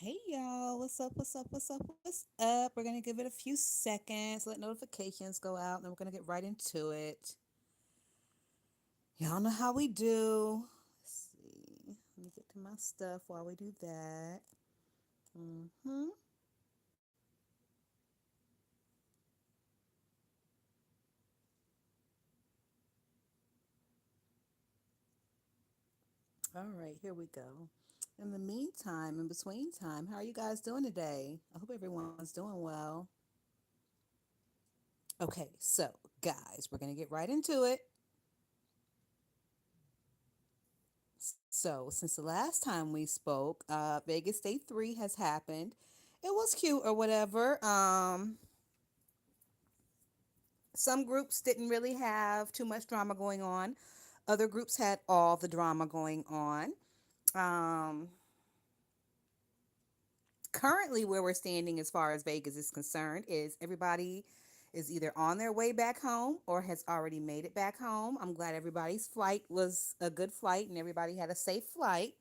Hey y'all, what's up? What's up? What's up? What's up? We're gonna give it a few seconds, let notifications go out, and then we're gonna get right into it. Y'all know how we do. Let's see. Let me get to my stuff while we do that. hmm All right, here we go. In the meantime, in between time, how are you guys doing today? I hope everyone's doing well. Okay, so guys, we're gonna get right into it. So, since the last time we spoke, Vegas Day 3 has happened. It was cute or whatever. Some groups didn't really have too much drama going on. Other groups had all the drama going on. Um, Currently, where we're standing as far as Vegas is concerned is everybody is either on their way back home or has already made it back home. I'm glad everybody's flight was a good flight and everybody had a safe flight.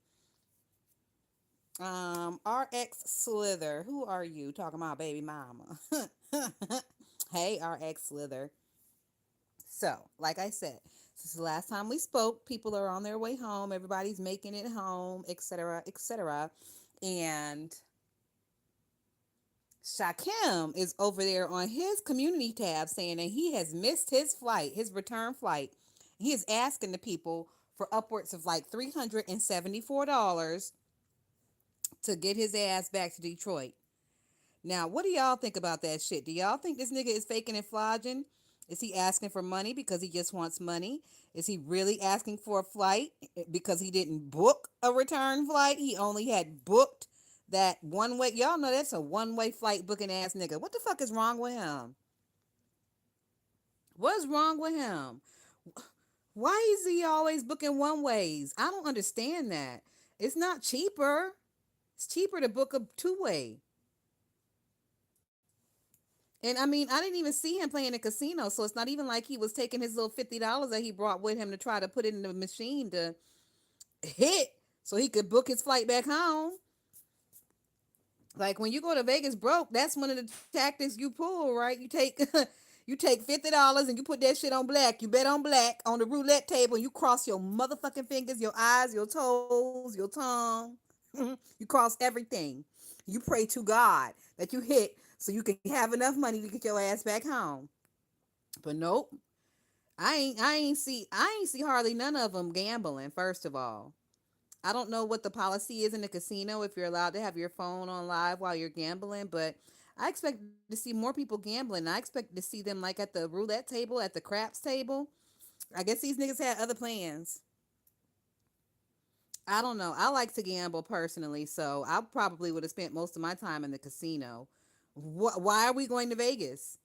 RX Slither, who are you? Talking about baby mama. Hey, RX Slither. So, like I said, since the last time we spoke, people are on their way home. Everybody's making it home, etc., etc. And Shakim is over there on his community tab saying that he has missed his flight, his return flight. He is asking the people for upwards of like $374 to get his ass back to Detroit. Now, what do y'all think about that shit? Do y'all think this nigga is faking and flogging? Is he asking for money because he just wants money? Is he really asking for a flight because he didn't book a return flight? He only had booked that one way. Y'all know that's a one way flight booking ass nigga. What the fuck is wrong with him? What's wrong with him? Why is he always booking one ways? I don't understand that. It's not cheaper. It's cheaper to book a two way. And I mean, I didn't even see him playing a casino, so it's not even like he was taking his little $50 that he brought with him to try to put it in the machine to hit so he could book his flight back home. Like when you go to Vegas broke, that's one of the tactics you pull, right? You take you take $50 and you put that shit on black. You bet on black on the roulette table. And you cross your motherfucking fingers, your eyes, your toes, your tongue. You cross everything. You pray to God that you hit so you can have enough money to get your ass back home. But nope, I ain't see hardly none of them gambling. First of all, I don't know what the policy is in the casino if you're allowed to have your phone on live while you're gambling, but I expect to see more people gambling. I expect to see them like at the roulette table, at the craps table. I guess these niggas had other plans. I don't know. I like to gamble personally, so I probably would have spent most of my time in the casino. Why are we going to Vegas?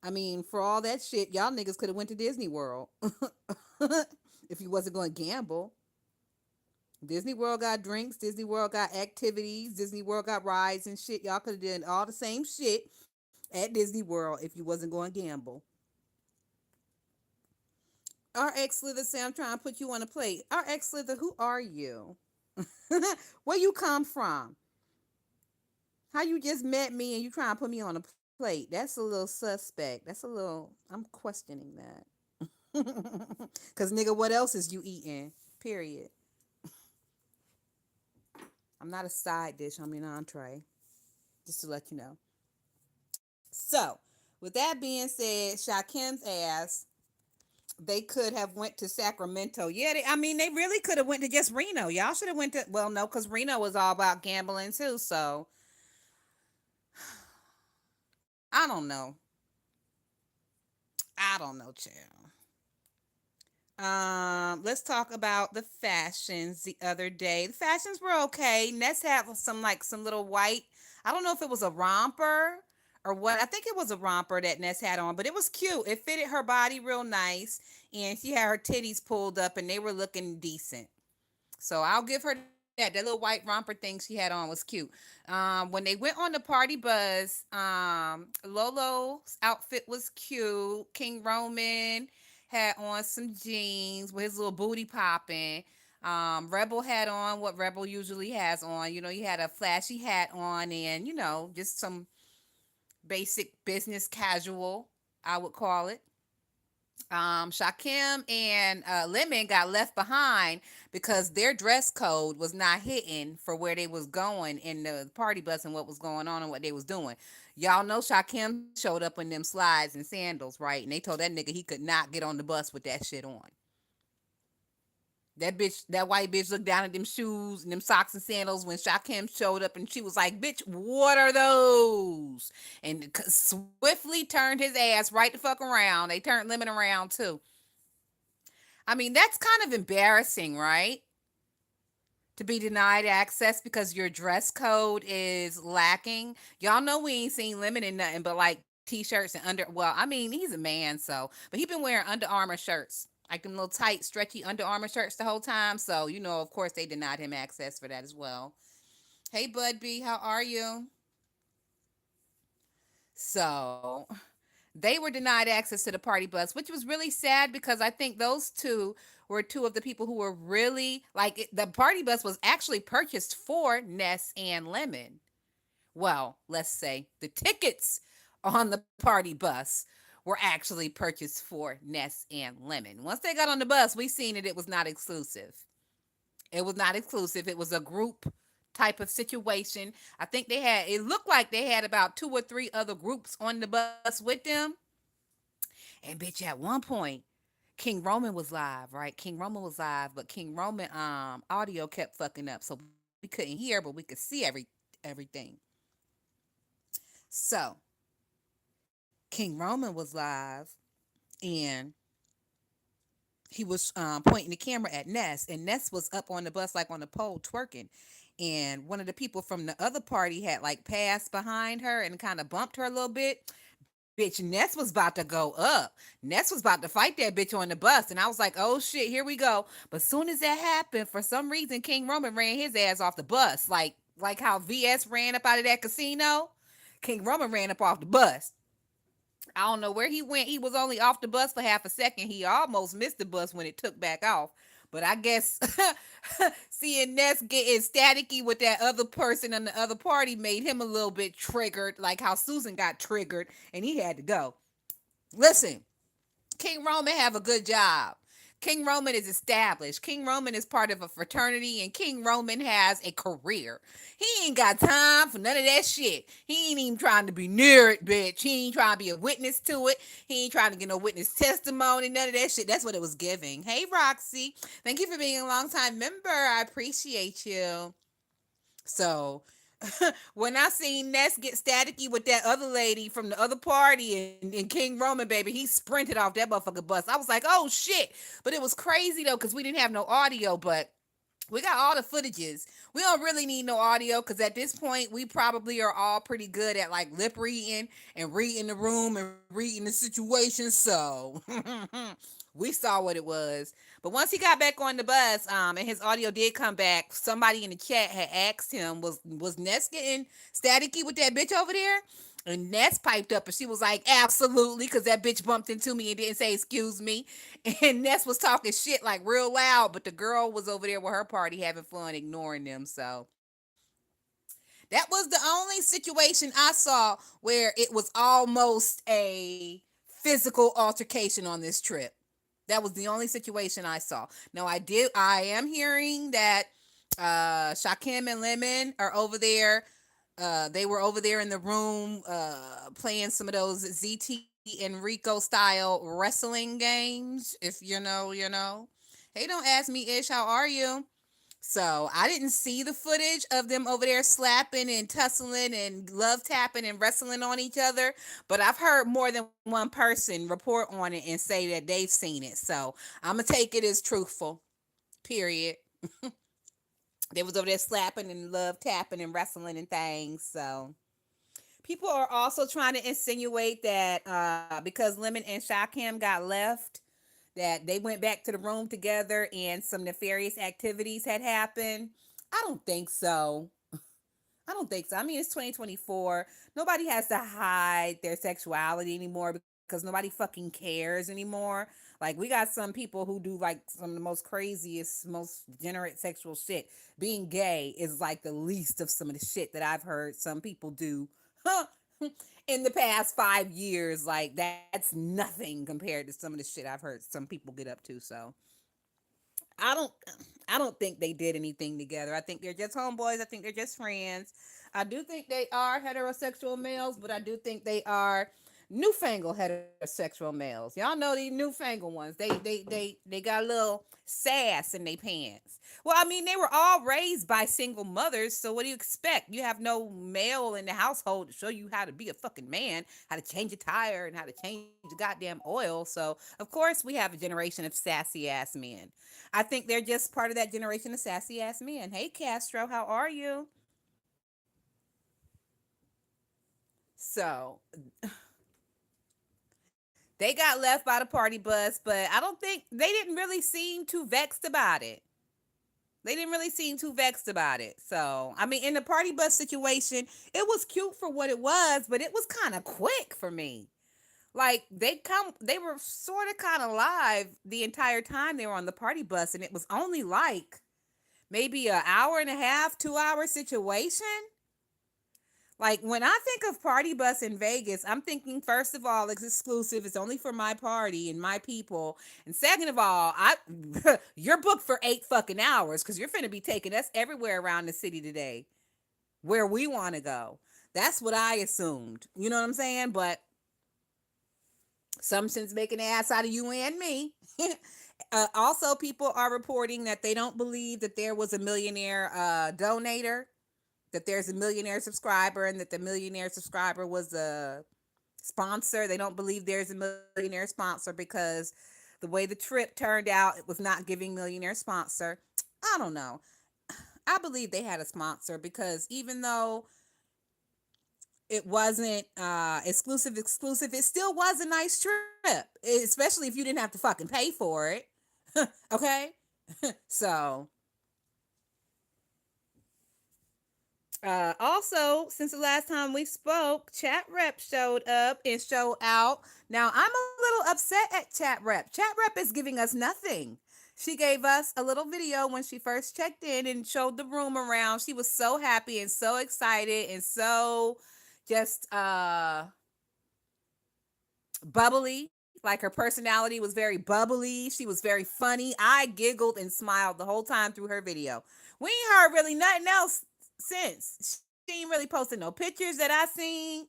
I mean, for all that shit, y'all niggas could have went to Disney World if you wasn't going to gamble. Disney World got drinks. Disney World got activities. Disney World got rides and shit. Y'all could have done all the same shit at Disney World if you wasn't going to gamble. RX Slither say I'm trying to put you on a plate. RX Slither, who are you? Where you come from? How you just met me and you trying to put me on a plate? That's a little suspect. That's a little. I'm questioning that. Cause nigga, what else is you eating? Period. I'm not a side dish. I'm an entree. Just to let you know. So, with that being said, Shakim's ass, they could have went to Sacramento. Yeah, I mean, they really could have went to just Reno. Y'all should have went to. Well, no, because Reno was all about gambling too. So I don't know. I don't know, child. Let's talk about the fashions the other day. The fashions were okay. Ness had some little white. I don't know if it was a romper or what. I think it was a romper that Ness had on, but it was cute. It fitted her body real nice, and she had her titties pulled up, and they were looking decent. So I'll give her that. That little white romper thing she had on was cute. When they went on the party bus, Lolo's outfit was cute. King Roman had on some jeans with his little booty popping. Rebel had on what Rebel usually has on. You know, he had a flashy hat on and, just some basic business casual, I would call it. Shakim and Lemon got left behind because their dress code was not hitting for where they was going in the party bus and what was going on and what they was doing. Y'all know Shakim showed up in them slides and sandals, right? And they told that nigga he could not get on the bus with that shit on. That white bitch looked down at them shoes and them socks and sandals when Shakim showed up and she was like, bitch, what are those? And swiftly turned his ass right the fuck around. They turned Lemon around too. I mean, that's kind of embarrassing, right? To be denied access because your dress code is lacking. Y'all know we ain't seen Lemon in nothing but like t-shirts and well, I mean, he's a man, so, but he been wearing Under Armour shirts. Like them little tight, stretchy Under Armour shirts the whole time. So, of course they denied him access for that as well. Hey, Bud B, how are you? So, they were denied access to the party bus, which was really sad because I think those two were two of the people who were really like the party bus was actually purchased for Ness and Lemon. Well, let's say the tickets on the party bus were actually purchased for Ness and Lemon. Once they got on the bus, we seen it was not exclusive. It was not exclusive. It was a group type of situation. I think it looked like they had about two or three other groups on the bus with them. And bitch, at one point, King Roman was live, right? King Roman was live, but King Roman audio kept fucking up. So we couldn't hear, but we could see everything. So King Roman was live and he was pointing the camera at Ness, and Ness was up on the bus like on the pole twerking. And one of the people from the other party had like passed behind her and kind of bumped her a little bit. Bitch, Ness was about to go up. Ness was about to fight that bitch on the bus. And I was like, oh shit, here we go. But soon as that happened, for some reason, King Roman ran his ass off the bus. Like how VS ran up out of that casino. King Roman ran up off the bus. I don't know where he went. He was only off the bus for half a second. He almost missed the bus when it took back off. But I guess seeing Ness getting staticky with that other person on the other party made him a little bit triggered, like how Susan got triggered and he had to go. Listen, King Roman have a good job. King Roman is established. King Roman is part of a fraternity, and King Roman has a career. He ain't got time for none of that shit. He ain't even trying to be near it, bitch. He ain't trying to be a witness to it. He ain't trying to get no witness testimony, none of that shit. That's what it was giving. Hey, Roxy. Thank you for being a long time member. I appreciate you. So when I seen Ness get staticky with that other lady from the other party and King Roman, baby, he sprinted off that motherfucker bus. I was like, oh shit. But it was crazy though, because we didn't have no audio, but we got all the footages. We don't really need no audio because at this point, we probably are all pretty good at like lip reading and reading the room and reading the situation. So we saw what it was. But once he got back on the bus, and his audio did come back, somebody in the chat had asked him, was Ness getting staticky with that bitch over there? And Ness piped up and she was like, absolutely, because that bitch bumped into me and didn't say excuse me. And Ness was talking shit like real loud, but the girl was over there with her party having fun, ignoring them. So that was the only situation I saw where it was almost a physical altercation on this trip. That was the only situation I saw. Now I am hearing that Shakim and Lemon are over there. They were over there in the room playing some of those ZT and Rico style wrestling games. If you know, you know. Hey, don't ask me, Ish, how are you? So I didn't see the footage of them over there slapping and tussling and love tapping and wrestling on each other, but I've heard more than one person report on it and say that they've seen it. So I'm gonna take it as truthful. Period. They was over there slapping and love tapping and wrestling and things. So people are also trying to insinuate that because Lemon and Shakim got left, that they went back to the room together and some nefarious activities had happened. I don't think so. I don't think so. I mean, it's 2024. Nobody has to hide their sexuality anymore because nobody fucking cares anymore. Like, we got some people who do like some of the most craziest, most degenerate sexual shit. Being gay is like the least of some of the shit that I've heard some people do in the past 5 years. Like, that's nothing compared to some of the shit I've heard some people get up to. So I don't I don't think they did anything together. I think they're just homeboys. I think they're just friends. I do think they are heterosexual males, but I do think they are newfangled heterosexual males. Y'all know these newfangled ones. They got a little sass in their pants. Well, I mean, they were all raised by single mothers, so what do you expect? You have no male in the household to show you how to be a fucking man, how to change a tire and how to change the goddamn oil. So, of course, we have a generation of sassy ass men. I think they're just part of that generation of sassy ass men. Hey, Castro, how are you? So they got left by the party bus, but I don't think they didn't really seem too vexed about it. They didn't really seem too vexed about it. So, I mean, in the party bus situation, it was cute for what it was, but it was kind of quick for me. Like, they were sort of kind of live the entire time they were on the party bus, and it was only like maybe an hour and a half, 2 hour situation. Like, when I think of party bus in Vegas, I'm thinking, first of all, it's exclusive. It's only for my party and my people. And second of all, you're booked for 8 fucking hours because you're finna be taking us everywhere around the city today where we want to go. That's what I assumed. You know what I'm saying? But some sense making an ass out of you and me. Also, people are reporting that they don't believe that there was a millionaire donator, that there's a millionaire subscriber, and that the millionaire subscriber was a sponsor. They don't believe there's a millionaire sponsor because the way the trip turned out, it was not giving millionaire sponsor. I don't know. I believe they had a sponsor because even though it wasn't exclusive, it still was a nice trip, especially if you didn't have to fucking pay for it. Okay? So also, since the last time we spoke, Chat Rep showed up and showed out. Now, I'm a little upset at Chat Rep. Chat Rep is giving us nothing. She gave us a little video when she first checked in and showed the room around. She was so happy and so excited and so just bubbly. Like, her personality was very bubbly. She was very funny. I giggled and smiled the whole time through her video. We ain't heard really nothing else since. She ain't really posted no pictures that I seen.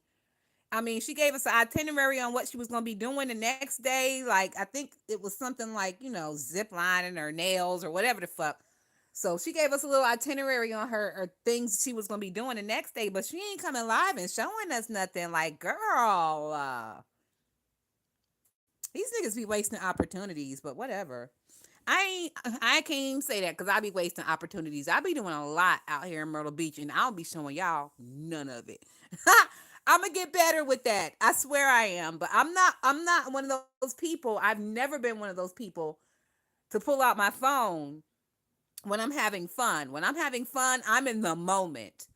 I mean, she gave us an itinerary on what she was gonna be doing the next day. Like, I think it was something like, zip lining or nails or whatever the fuck. So she gave us a little itinerary on her things she was gonna be doing the next day, but she ain't coming live and showing us nothing. Like, girl, these niggas be wasting opportunities, but whatever. I can't even say that because I be wasting opportunities. I be doing a lot out here in Myrtle Beach, and I'll be showing y'all none of it. I'm gonna get better with that. I swear I am. But I'm not one of those people. I've never been one of those people to pull out my phone when I'm having fun. When I'm having fun, I'm in the moment.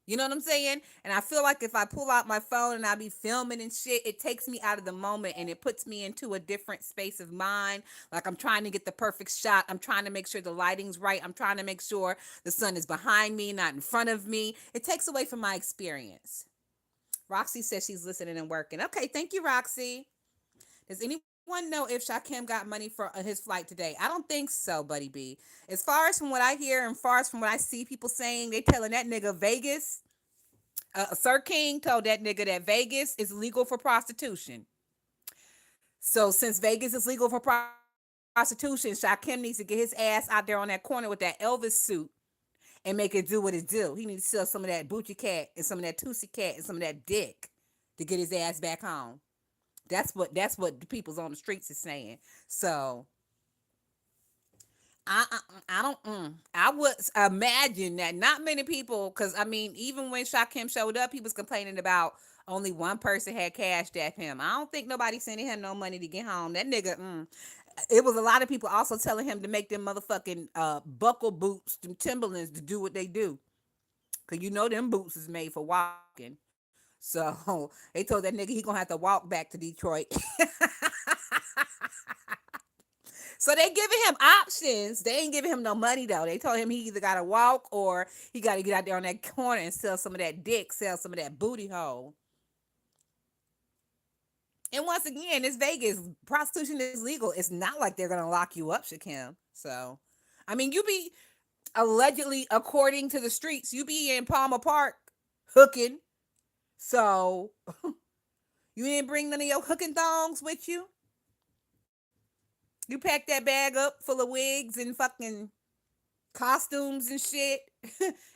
You know what I'm saying? And I feel like if I pull out my phone and I be filming and shit, it takes me out of the moment and it puts me into a different space of mind. Like, I'm trying to get the perfect shot. I'm trying to make sure the lighting's right. I'm trying to make sure the sun is behind me, not in front of me. It takes away from my experience. Roxy says she's listening and working. Okay, thank you, Roxy. Does anyone know if Shakim got money for his flight today? I don't think so, Buddy B. As far as from what I hear and far as from what I see people saying, they telling that nigga Vegas, Sir King told that nigga that Vegas is legal for prostitution. So since Vegas is legal for prostitution, Shakim needs to get his ass out there on that corner with that Elvis suit and make it do what it do. He needs to sell some of that Boochie Cat and some of that Tootsie Cat and some of that dick to get his ass back home. That's what the people's on the streets is saying. So I don't. I would imagine that not many people, because I mean, even when Shakim showed up, he was complaining about only one person had cashed at him. I don't think nobody sending him no money to get home. That nigga. It was a lot of people also telling him to make them motherfucking buckle boots, them Timberlands, to do what they do, cause you know them boots is made for walking. So they told that nigga he gonna have to walk back to Detroit. So they giving him options. They ain't giving him no money though. They told him he either gotta walk or he gotta get out there on that corner and sell some of that dick, sell some of that booty hole. And once again, it's Vegas. Prostitution is legal. It's not like they're gonna lock you up, Shakim. So, I mean, you be allegedly, according to the streets, you be in Palmer Park hooking. So you didn't bring none of your hooking thongs with you. You packed that bag up full of wigs and fucking costumes and shit,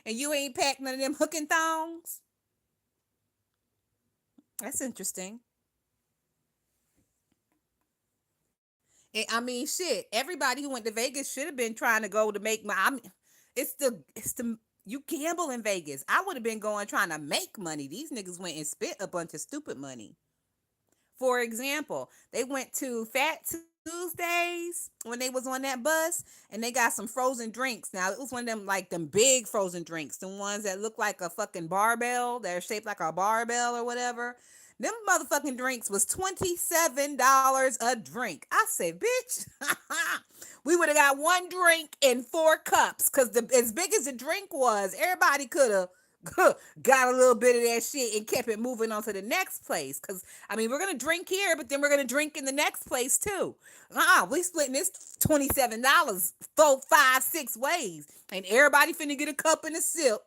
and you ain't packed none of them hooking thongs. That's interesting. And, I mean, shit. Everybody who went to Vegas should have been trying to go to make my. It's the you gamble in Vegas. I would have been going trying to make money. These niggas went and spent a bunch of stupid money. For example, they went to Fat Tuesdays when they was on that bus and they got some frozen drinks. Now it was one of them like them big frozen drinks, the ones that look like a fucking barbell, they're shaped like a barbell or whatever. Them motherfucking drinks was $27 a drink. I said, bitch, we would have got one drink and four cups because as big as the drink was, everybody could have got a little bit of that shit and kept it moving on to the next place. Because, I mean, we're going to drink here, but then we're going to drink in the next place too. We splitting this $27 four, five, six ways. And everybody finna get a cup and a sip.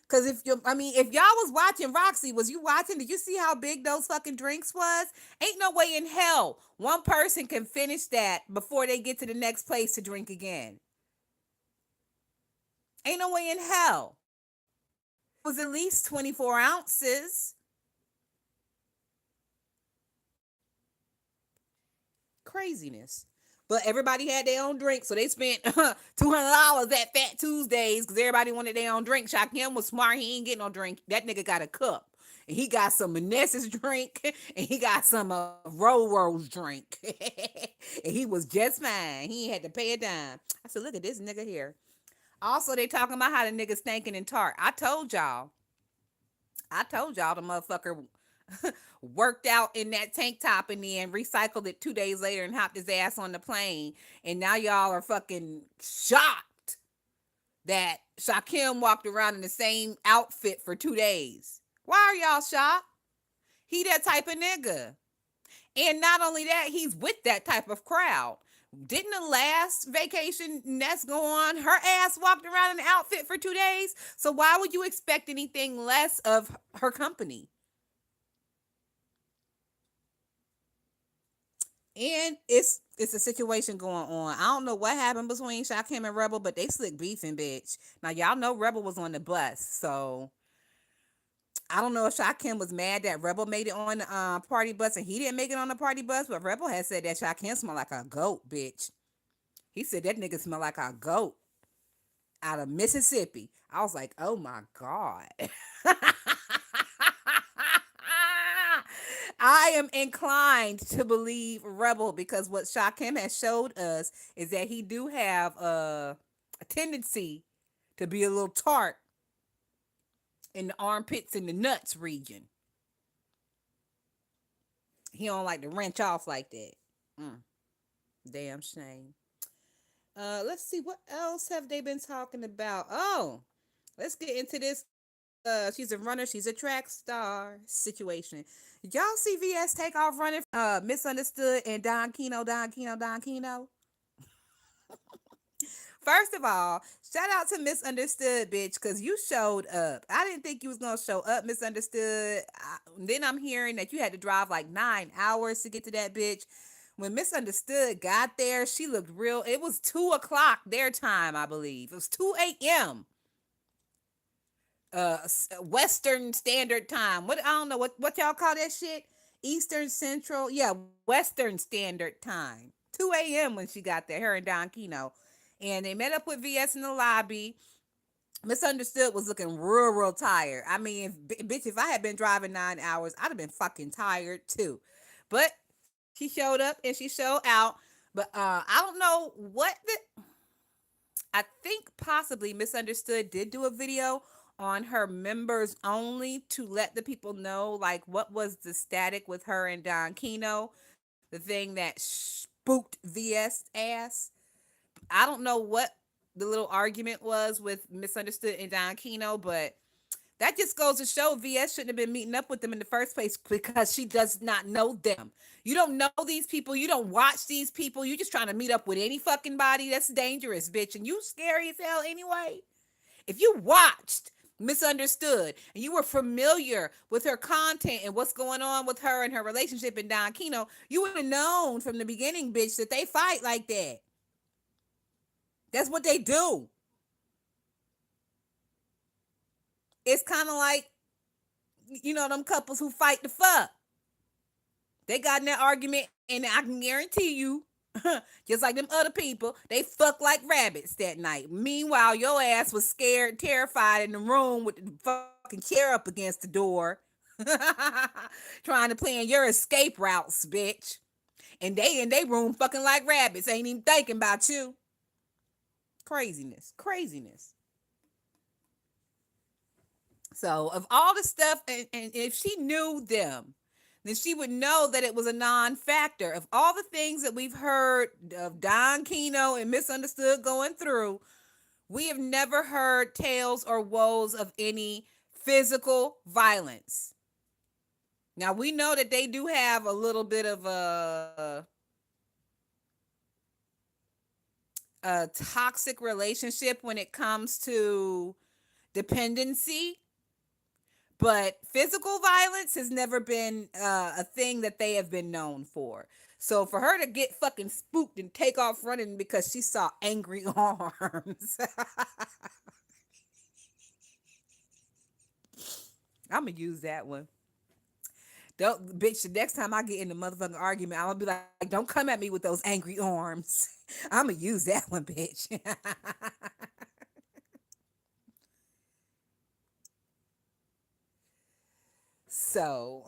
Cause if y'all was watching Roxy, was you watching? Did you see how big those fucking drinks was? Ain't no way in hell one person can finish that before they get to the next place to drink again. Ain't no way in hell. It was at least 24 ounces. Craziness. But everybody had their own drink, so they spent $200 at Fat Tuesdays because everybody wanted their own drink. Shaquem was smart; he ain't getting no drink. That nigga got a cup, and he got some Vanessa's drink, and he got some Roro's drink, and he was just fine. He ain't had to pay a dime. I said, "Look at this nigga here." Also, they talking about how the nigga stinking and tart. I told y'all. The motherfucker worked out in that tank top and then recycled it 2 days later and hopped his ass on the plane. And now y'all are fucking shocked that Shaquem walked around in the same outfit for 2 days. Why are y'all shocked? He that type of nigga. And not only that, he's with that type of crowd. Didn't the last vacation Ness go on? Her ass walked around in an outfit for 2 days. So why would you expect anything less of her company? And it's a situation going on. I don't know what happened between Shaquem and Rebel, but they slick beefing, bitch. Now y'all know Rebel was on the bus, so I don't know if Shaquem was mad that Rebel made it on the party bus and he didn't make it on the party bus, but Rebel had said that Shaquem smelled like a goat, bitch. He said that nigga smelled like a goat out of Mississippi. I was like, oh my God. I am inclined to believe Rebel because what Shaquem has showed us is that he do have a tendency to be a little tart in the armpits and the nuts region. He don't like to wrench off like that. Mm, damn shame. Let's see, what else have they been talking about? Oh, let's get into this. She's a runner, she's a track star situation. Y'all see VS take off running Misunderstood and Don Kino. First of all, shout out to Misunderstood, bitch, because you showed up. I didn't think you was going to show up, Misunderstood. Then I'm hearing that you had to drive like 9 hours to get to that bitch. When Misunderstood got there, she looked real. It was 2 o'clock their time, I believe. It was 2 a.m. Western Standard Time. What I don't know what y'all call that shit. Eastern Central, yeah, Western Standard Time. 2 a.m. when she got there. Her and Don Kino, and they met up with VS in the lobby. Misunderstood was looking real tired. I mean, bitch, if I had been driving 9 hours, I'd have been fucking tired too. But she showed up and she showed out. But I don't know what I think possibly Misunderstood did do a video on her members only to let the people know like what was the static with her and Don Kino, the thing that spooked VS ass. I don't know what the little argument was with Misunderstood and Don Kino, but that just goes to show VS shouldn't have been meeting up with them in the first place because she does not know them. You don't know these people. You don't watch these people. You just trying to meet up with any fucking body. That's dangerous, bitch. And you scary as hell anyway. If you watched Misunderstood and you were familiar with her content and what's going on with her and her relationship in Don Kino, you would have known from the beginning, bitch, that they fight like that. That's what they do. It's kind of like, them couples who fight the fuck. They got in that argument, and I can guarantee you, just like them other people, they fuck like rabbits that night. Meanwhile, your ass was scared, terrified in the room with the fucking chair up against the door, trying to plan your escape routes, bitch. And they in their room fucking like rabbits, ain't even thinking about you. Craziness, craziness. So, of all the stuff, and if she knew them, then she would know that it was a non-factor. Of all the things that we've heard of Don Kino and Misunderstood going through, we have never heard tales or woes of any physical violence. Now, we know that they do have a little bit of a toxic relationship when it comes to dependency. But physical violence has never been a thing that they have been known for. So for her to get fucking spooked and take off running because she saw angry arms, I'm gonna use that one. Don't, bitch. The next time I get in a motherfucking argument, I'm gonna be like, "Don't come at me with those angry arms." I'm gonna use that one, bitch. So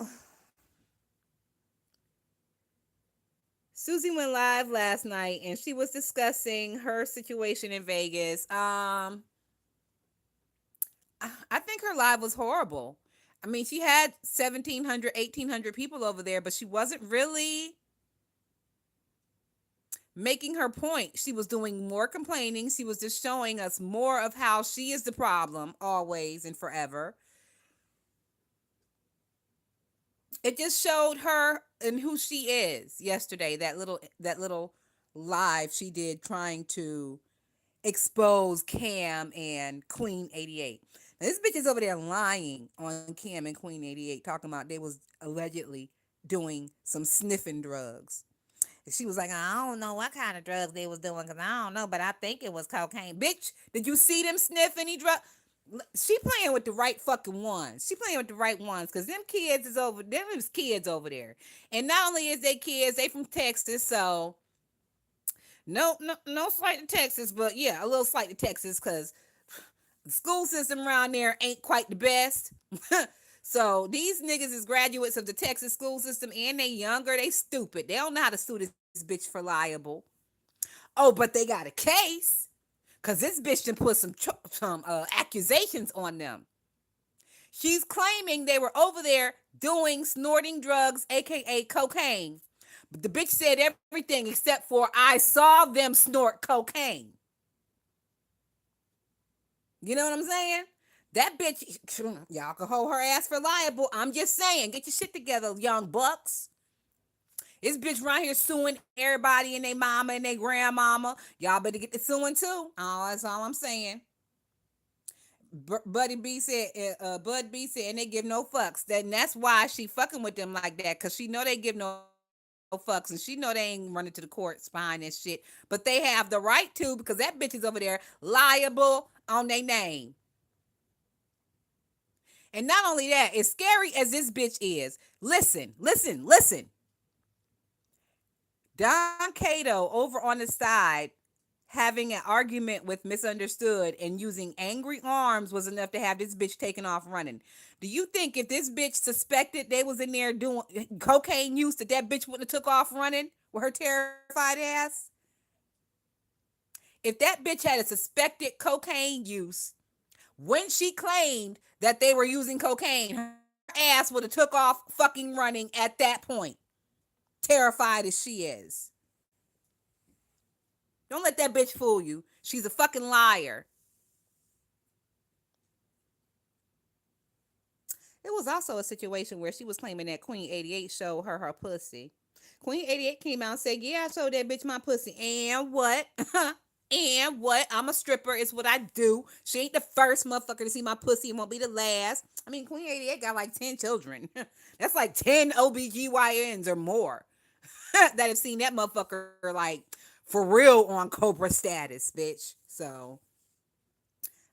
Susie went live last night and she was discussing her situation in Vegas. I think her live was horrible. I mean, she had 1,700, 1,800 people over there, but she wasn't really making her point. She was doing more complaining. She was just showing us more of how she is the problem always and forever. It just showed her and who she is yesterday. That little live she did trying to expose Cam and Queen 88. Now, this bitch is over there lying on Cam and Queen 88, talking about they was allegedly doing some sniffing drugs. And she was like, I don't know what kind of drugs they was doing because I don't know, but I think it was cocaine. Bitch, did you see them sniff any drug? She playing with the right fucking ones. She playing with the right ones because them kids is over. Them is kids over there, and not only is they kids, they from Texas, so no slight to Texas, but yeah, a little slight to Texas because the school system around there ain't quite the best. So these niggas is graduates of the Texas school system and they younger, they stupid. They don't know how to sue this bitch for liable. Oh, but they got a case because this bitch done put some accusations on them. She's claiming they were over there doing snorting drugs, aka cocaine. But the bitch said everything except for I saw them snort cocaine. You know what I'm saying? That bitch, y'all can hold her ass for liable. I'm just saying, get your shit together, young bucks. This bitch right here suing everybody and their mama and their grandmama. Y'all better get the suing too. Oh, that's all I'm saying. Buddy B said, Bud B said, and they give no fucks. That's why she fucking with them like that, cause she know they give no fucks, and she know they ain't running to the courts behind that shit. But they have the right to because that bitch is over there liable on their name. And not only that, as scary as this bitch is, listen. Don Cato over on the side having an argument with Misunderstood and using angry arms was enough to have this bitch taken off running. Do you think if this bitch suspected they was in there doing cocaine use that bitch wouldn't have took off running with her terrified ass? If that bitch had a suspected cocaine use, when she claimed that they were using cocaine, her ass would have took off fucking running at that point, terrified as she is. Don't let that bitch fool you. She's a fucking liar. It was also a situation where she was claiming that Queen 88 showed her pussy. Queen 88 came out and said, yeah, I showed that bitch my pussy. And what? And what? I'm a stripper. It's what I do. She ain't the first motherfucker to see my pussy and won't be the last. I mean, Queen 88 got like 10 children. That's like 10 OBGYNs or more that have seen that motherfucker like for real on Cobra status, bitch. So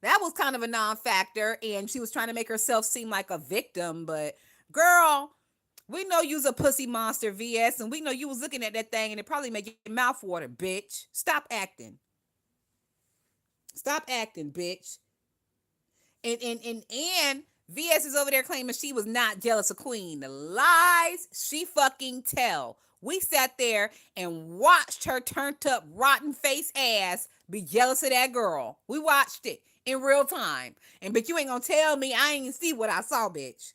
that was kind of a non-factor, and she was trying to make herself seem like a victim, but girl, we know you's a pussy monster, VS, and we know you was looking at that thing and it probably made your mouth water, bitch. Stop acting. Stop acting, bitch. And VS is over there claiming she was not jealous of Queen. The lies she fucking tell. We sat there and watched her turned up rotten face ass be jealous of that girl. We watched it in real time. And but you ain't gonna tell me I ain't see what I saw, bitch.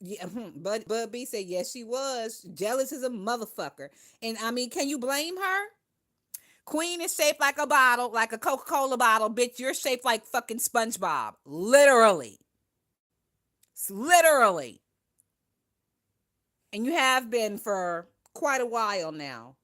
Yeah, but Bud B said yes, she was jealous as a motherfucker. And I mean, can you blame her? Queen is shaped like a bottle, like a Coca-Cola bottle, bitch. You're shaped like fucking SpongeBob, literally, literally, and you have been for quite a while now.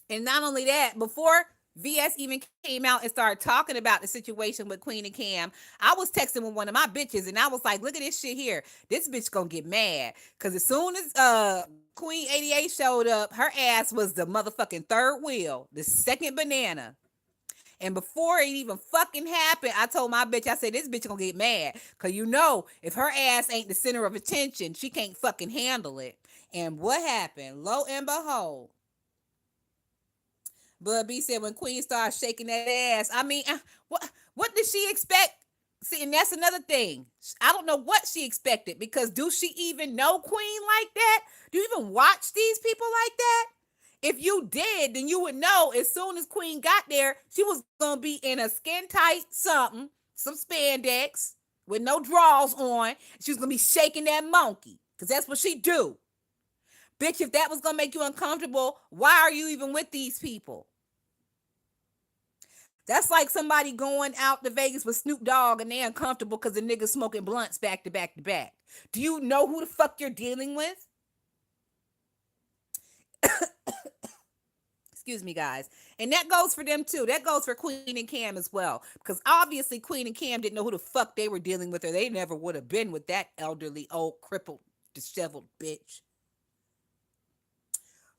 And not only that, before VS even came out and started talking about the situation with Queen and Cam, I was texting with one of my bitches and I was like, look at this shit here. This bitch gonna get mad. Cause as soon as Queen 88 showed up, her ass was the motherfucking third wheel, the second banana. And before it even fucking happened, I told my bitch, I said, this bitch gonna get mad. Cause you know, if her ass ain't the center of attention, she can't fucking handle it. And what happened? Lo and behold, Bud B said when Queen started shaking that ass, I mean, what did she expect? See, and that's another thing. I don't know what she expected because do she even know Queen like that? Do you even watch these people like that? If you did, then you would know as soon as Queen got there, she was gonna be in a skin tight something, some spandex with no drawers on. She was gonna be shaking that monkey because that's what she do. Bitch, if that was gonna make you uncomfortable, why are you even with these people? That's like somebody going out to Vegas with Snoop Dogg and they're uncomfortable because the niggas smoking blunts back to back to back. Do you know who the fuck you're dealing with? Excuse me, guys. And that goes for them too. That goes for Queen and Cam as well. Because obviously Queen and Cam didn't know who the fuck they were dealing with, or they never would have been with that elderly, old, crippled, disheveled bitch.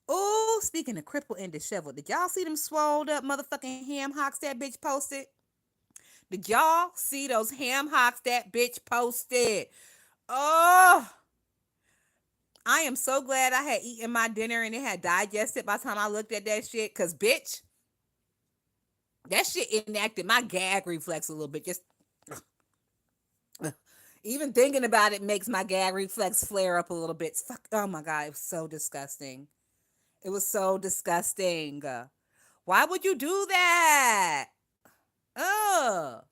Oh, speaking of crippled and disheveled, did y'all see them swolled up motherfucking ham hocks that bitch posted? Did y'all see those ham hocks that bitch posted? Oh, I am so glad I had eaten my dinner and it had digested by the time I looked at that shit. Cause bitch, that shit enacted my gag reflex a little bit. Just even thinking about it makes my gag reflex flare up a little bit. Fuck. Oh my god, it was so disgusting. It was so disgusting. Why would you do that? Ugh.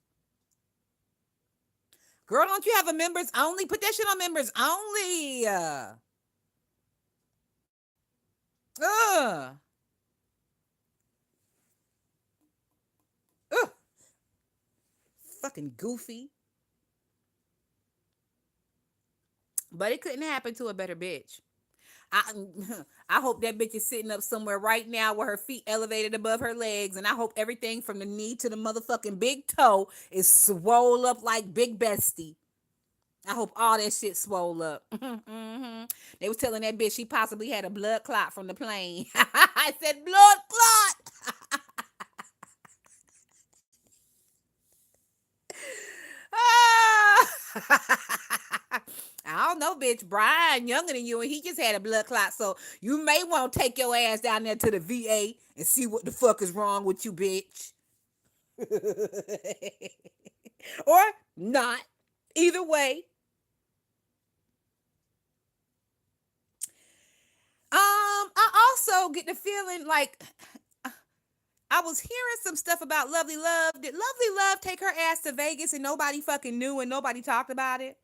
Girl, don't you have a members only? Put that shit on members only. Ugh. Ugh. Fucking goofy. But it couldn't happen to a better bitch. I I hope that bitch is sitting up somewhere right now with her feet elevated above her legs, and I hope everything from the knee to the motherfucking big toe is swole up like Big Bestie. I hope all that shit swole up. Mm-hmm. They was telling that bitch she possibly had a blood clot from the plane. I said blood clot. I don't know, bitch. Brian younger than you, and he just had a blood clot. So you may want to take your ass down there to the VA and see what the fuck is wrong with you, bitch. Or not. Either way. I also get the feeling like I was hearing some stuff about Lovely Love. Did Lovely Love take her ass to Vegas and nobody fucking knew and nobody talked about it?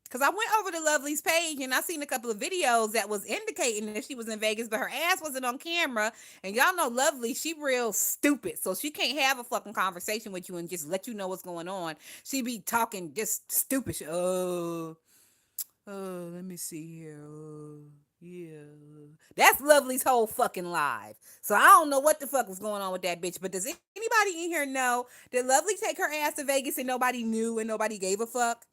Because I went over to Lovely's page and I seen a couple of videos that was indicating that she was in Vegas, but her ass wasn't on camera. And y'all know Lovely, she real stupid. So she can't have a fucking conversation with you and just let you know what's going on. She be talking just stupid shit. Let me see here. Yeah. That's Lovely's whole fucking live. So I don't know what the fuck was going on with that bitch. But does anybody in here know did Lovely take her ass to Vegas and nobody knew and nobody gave a fuck?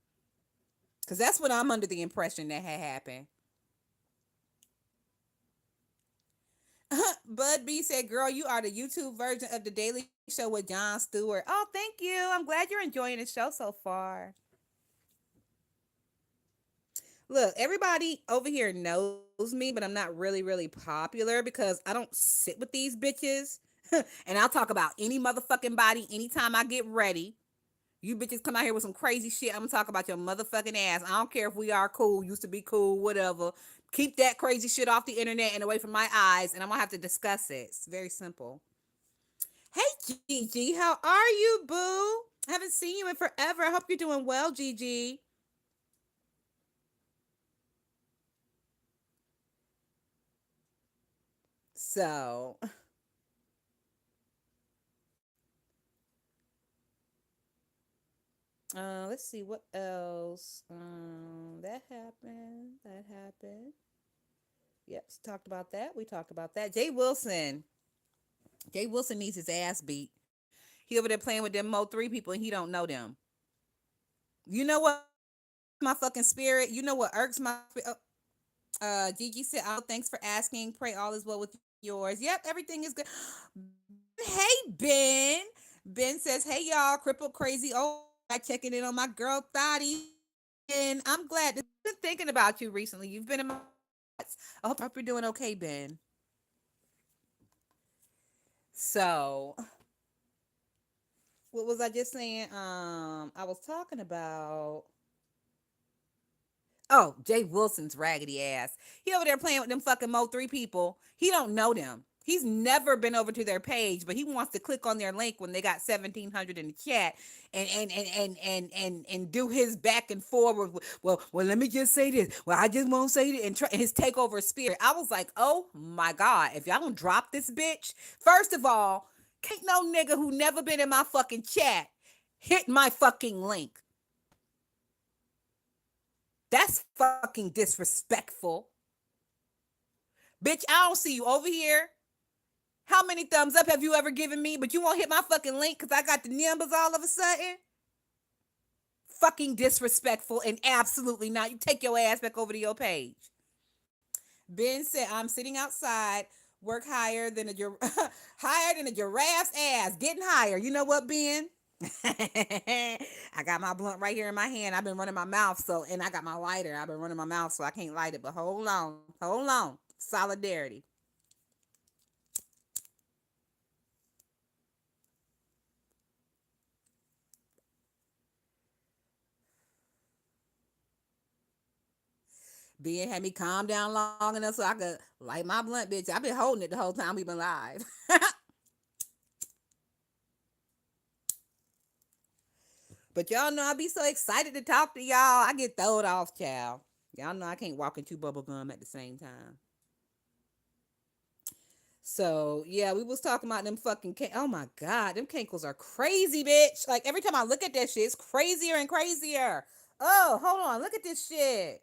Because that's what I'm under the impression that had happened. Bud B said, girl, you are the YouTube version of the Daily Show with Jon Stewart. Oh, thank you. I'm glad you're enjoying the show so far. Look, everybody over here knows me, but I'm not really, really popular because I don't sit with these bitches. And I'll talk about any motherfucking body anytime I get ready. You bitches come out here with some crazy shit. I'm gonna talk about your motherfucking ass. I don't care if we are cool, used to be cool, whatever. Keep that crazy shit off the internet and away from my eyes, and I'm gonna have to discuss it. It's very simple. Hey Gigi, how are you, boo? I haven't seen you in forever. I hope you're doing well, Gigi. So, let's see what else. That happened. That happened. Yep, talked about that. We talked about that. Jay Wilson. Jay Wilson needs his ass beat. He over there playing with them Mo 3 people and he don't know them. You know what? My fucking spirit. You know what irks my spirit? Gigi said, oh, thanks for asking. Pray all is well with yours. Yep, everything is good. Hey, Ben. Ben says, hey, y'all, crippled crazy. Oh, I checking in on my girl, Thotty. And I'm glad. I've been thinking about you recently. You've been in my thoughts. I hope you're doing okay, Ben. So, what was I just saying? I was talking about Jay Wilson's raggedy ass. He over there playing with them fucking Mo 3 people. He don't know them. He's never been over to their page, but he wants to click on their link when they got 1,700 in the chat and do his back and forward. Well, let me just say this. Well, I just won't say it and try his takeover spirit. I was like, oh my God, if y'all don't drop this bitch, first of all, can't no nigga who never been in my fucking chat hit my fucking link. That's fucking disrespectful. Bitch, I don't see you over here. How many thumbs up have you ever given me? But you won't hit my fucking link because I got the numbers all of a sudden? Fucking disrespectful and absolutely not. You take your ass back over to your page. Ben said, I'm sitting outside, work higher than a giraffe's ass, getting higher. You know what, Ben? I got my blunt right here in my hand. I've been running my mouth, and I got my lighter. I've been running my mouth, so I can't light it. But hold on. Solidarity. Ben had me calm down long enough so I could light my blunt, bitch. I've been holding it the whole time we've been live. But y'all know I be so excited to talk to y'all. I get throwed off, child. Y'all know I can't walk and chew bubble gum at the same time. So yeah, we was talking about them fucking oh my God, them cankles are crazy, bitch. Like every time I look at that shit, it's crazier and crazier. Oh, hold on, look at this shit.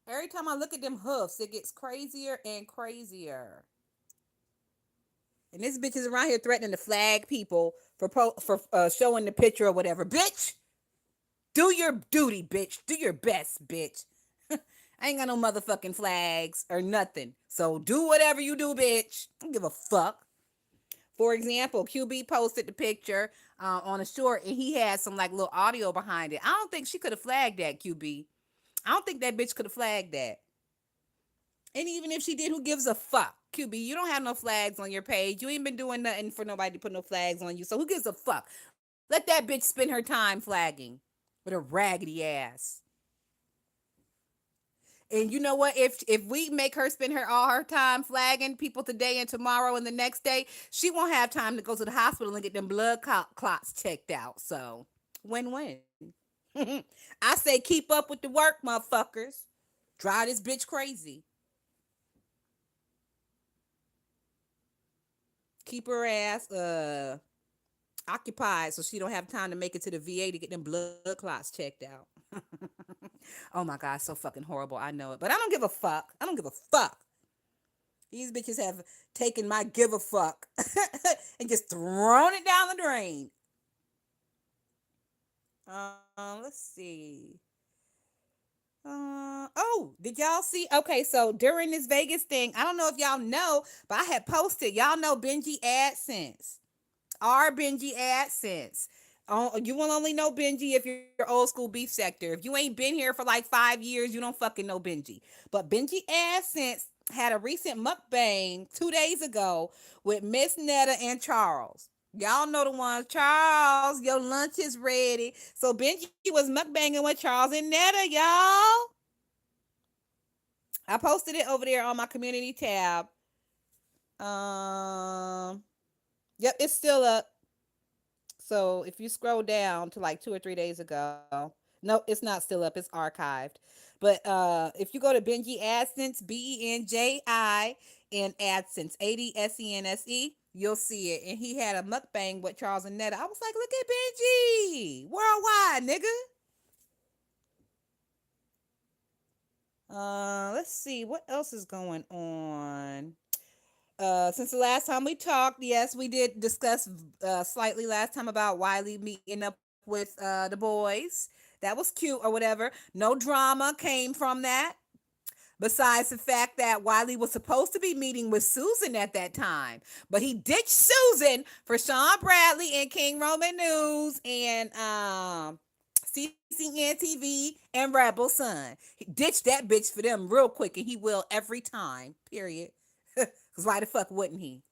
Every time I look at them hoofs, it gets crazier and crazier. And this bitch is around here threatening to flag people for showing the picture or whatever. Bitch, do your duty, bitch. Do your best, bitch. I ain't got no motherfucking flags or nothing. So do whatever you do, bitch. I don't give a fuck. For example, QB posted the picture on a short and he had some like little audio behind it. I don't think she could have flagged that, QB. I don't think that bitch could have flagged that. And even if she did, who gives a fuck? QB, you don't have no flags on your page. You ain't been doing nothing for nobody to put no flags on you. So who gives a fuck? Let that bitch spend her time flagging with a raggedy ass. And you know what? If we make her spend all her time flagging people today and tomorrow and the next day, she won't have time to go to the hospital and get them blood clots checked out. So win-win. I say keep up with the work, motherfuckers. Drive this bitch crazy. Keep her ass occupied so she don't have time to make it to the VA to get them blood clots checked out. Oh my god, so fucking horrible. I know it, but I don't give a fuck. I don't give a fuck. These bitches have taken my give a fuck and just thrown it down the drain. Let's see. Oh, did y'all see? Okay, so during this Vegas thing, I don't know if y'all know, but I had posted. Y'all know Benji AdSense. Our Benji AdSense. You will only know Benji if you're old school beef sector. If you ain't been here for like 5 years, you don't fucking know Benji. But Benji AdSense had a recent mukbang 2 days ago with Miss Netta and Charles. Y'all know the ones. Charles, your lunch is ready. So Benji was mukbanging with Charles and Netta, y'all. I posted it over there on my community tab. Yep, it's still up. So if you scroll down to like 2 or 3 days ago, no, it's not still up. It's archived. But if you go to Benji AdSense, BENJI and AdSense, AdSense, you'll see it. And he had a mukbang with Charles and Netta. I was like, look at Benji, worldwide, nigga. Let's see what else is going on. Since the last time we talked, yes, we did discuss slightly last time about Wiley meeting up with the boys. That was cute or whatever. No drama came from that. Besides the fact that Wiley was supposed to be meeting with Susan at that time, but he ditched Susan for Sean Bradley and King Roman News and CCN TV and Rebel Son. He ditched that bitch for them real quick, and he will every time. Period. Because why the fuck wouldn't he?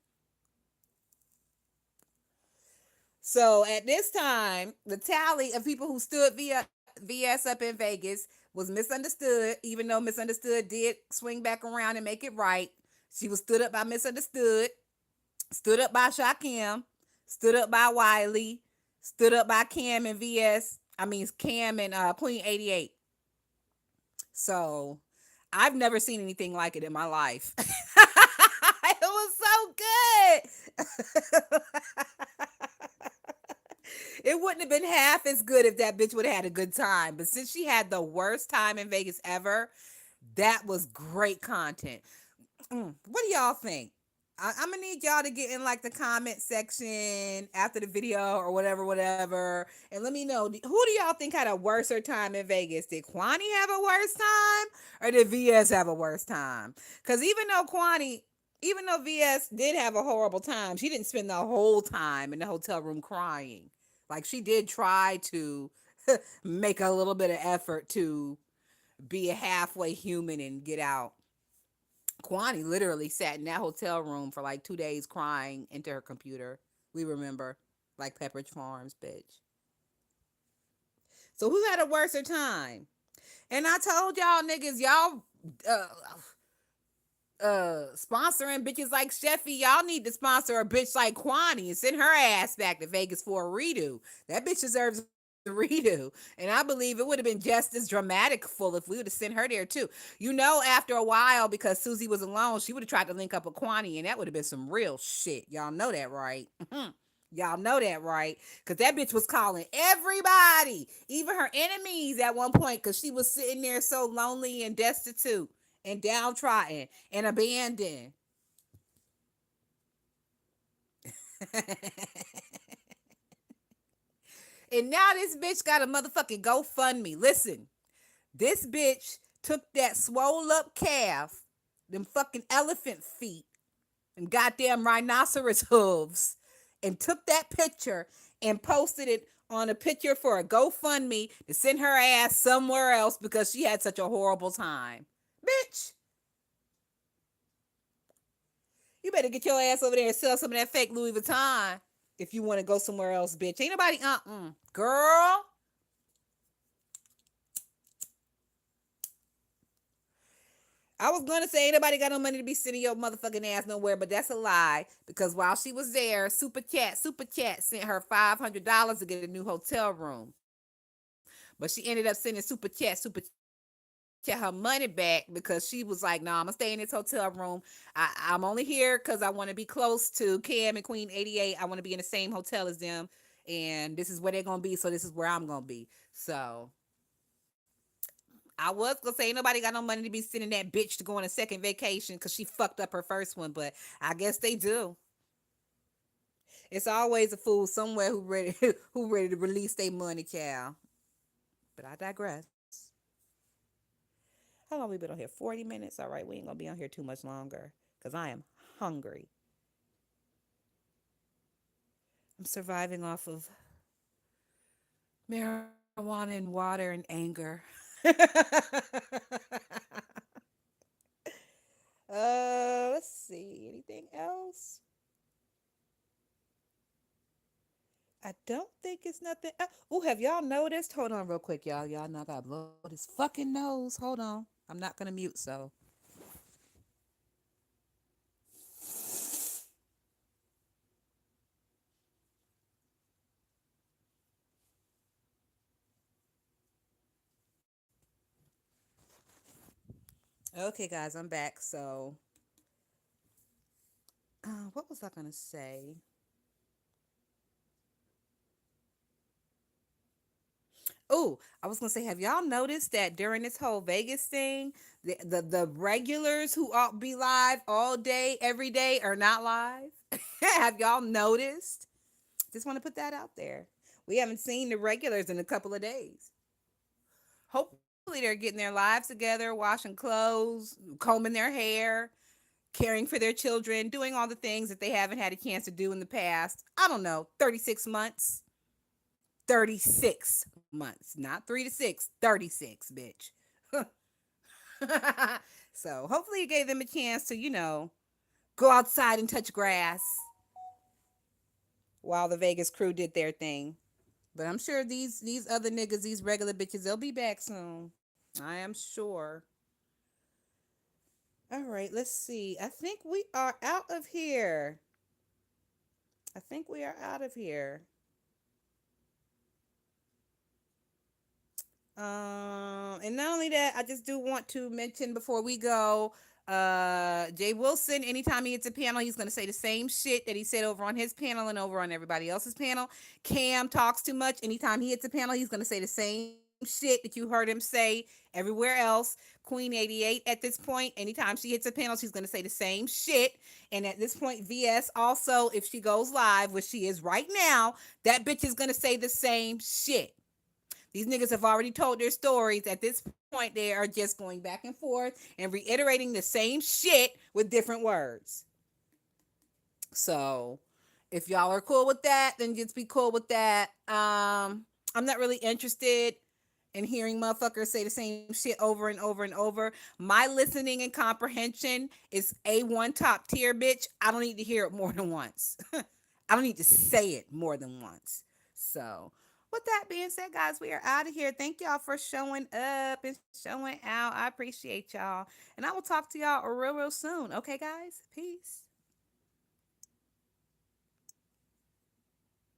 So at this time, the tally of people who stood via VS up in Vegas was misunderstood, even though misunderstood did swing back around and make it right. She was stood up by misunderstood, stood up by Shakim, stood up by Wiley, stood up by Cam and VS. I mean Cam and Queen 88. So I've never seen anything like it in my life. It was so good. It wouldn't have been half as good if that bitch would have had a good time. But since she had the worst time in Vegas ever, that was great content. What do y'all think? I'm gonna need y'all to get in like the comment section after the video or whatever, and let me know who do y'all think had a worser time in Vegas? Did Kwani have a worse time, or did VS have a worse time? Because even though VS did have a horrible time, she didn't spend the whole time in the hotel room crying. Like she did try to make a little bit of effort to be a halfway human and get out. Kwani literally sat in that hotel room for like 2 days crying into her computer. We remember, like Pepperidge Farms, bitch. So who had a worser time? And I told y'all niggas, y'all sponsoring bitches like Sheffy, y'all need to sponsor a bitch like Kwani and send her ass back to Vegas for a redo. That bitch deserves a redo. And I believe it would have been just as dramatic full if we would have sent her there too. You know, after a while, because Susie was alone, she would have tried to link up with Kwani, and that would have been some real shit. Y'all know that, right? Y'all know that, right? Because that bitch was calling everybody, even her enemies at one point, because she was sitting there so lonely and destitute and downtrodden and abandoned. And now this bitch got a motherfucking GoFundMe. Listen, this bitch took that swole up calf, them fucking elephant feet, and goddamn rhinoceros hooves, and took that picture and posted it on a picture for a GoFundMe to send her ass somewhere else because she had such a horrible time. Bitch, you better get your ass over there and sell some of that fake Louis Vuitton. If you want to go somewhere else, bitch. Ain't nobody, girl. I was gonna say ain't nobody got no money to be sending your motherfucking ass nowhere, but that's a lie. Because while she was there, Super Chat sent her $500 to get a new hotel room. But she ended up sending Super Chat her money back because she was like, "No, I'm gonna stay in this hotel room. I'm only here because I want to be close to Cam and Queen 88. I want to be in the same hotel as them, and this is where they're gonna be. So this is where I'm gonna be. So I was gonna say ain't nobody got no money to be sending that bitch to go on a second vacation because she fucked up her first one, but I guess they do. It's always a fool somewhere who ready who ready to release their money, Cal. But I digress. How long we been on here? 40 minutes. All right, we ain't gonna be on here too much longer because I am hungry. I'm surviving off of marijuana and water and anger. Let's see. Anything else? I don't think it's nothing. Oh, have y'all noticed? Hold on, real quick, y'all. Y'all know I gotta blow this fucking nose. Hold on. I'm not gonna mute, so. Okay, guys, I'm back. So, what was I gonna say? Oh, I was gonna say, have y'all noticed that during this whole Vegas thing, the regulars who ought be live all day, every day, are not live? Have y'all noticed? Just want to put that out there. We haven't seen the regulars in a couple of days. Hopefully, they're getting their lives together, washing clothes, combing their hair, caring for their children, doing all the things that they haven't had a chance to do in the past. I don't know, 36 months. 36 months, not 3 to 6, 36, bitch. So hopefully it gave them a chance to, go outside and touch grass while the Vegas crew did their thing. But I'm sure these other niggas, these regular bitches, they'll be back soon. I am sure. All right, let's see. I think we are out of here. I think we are out of here. And not only that, I just do want to mention before we go, Jay Wilson, anytime he hits a panel, he's gonna say the same shit that he said over on his panel and over on everybody else's panel. Cam talks too much. Anytime he hits a panel, he's gonna say the same shit that you heard him say everywhere else. Queen 88 at this point, anytime she hits a panel, she's gonna say the same shit. And at this point, VS also, if she goes live, which she is right now, that bitch is gonna say the same shit. These niggas have already told their stories. At this point, they are just going back and forth and reiterating the same shit with different words. So, if y'all are cool with that, then just be cool with that. I'm not really interested in hearing motherfuckers say the same shit over and over and over. My listening and comprehension is A1 top tier, bitch. I don't need to hear it more than once. I don't need to say it more than once. So, with that being said, guys, we are out of here. Thank y'all for showing up and showing out. I appreciate y'all. And I will talk to y'all real, real soon. Okay, guys? Peace.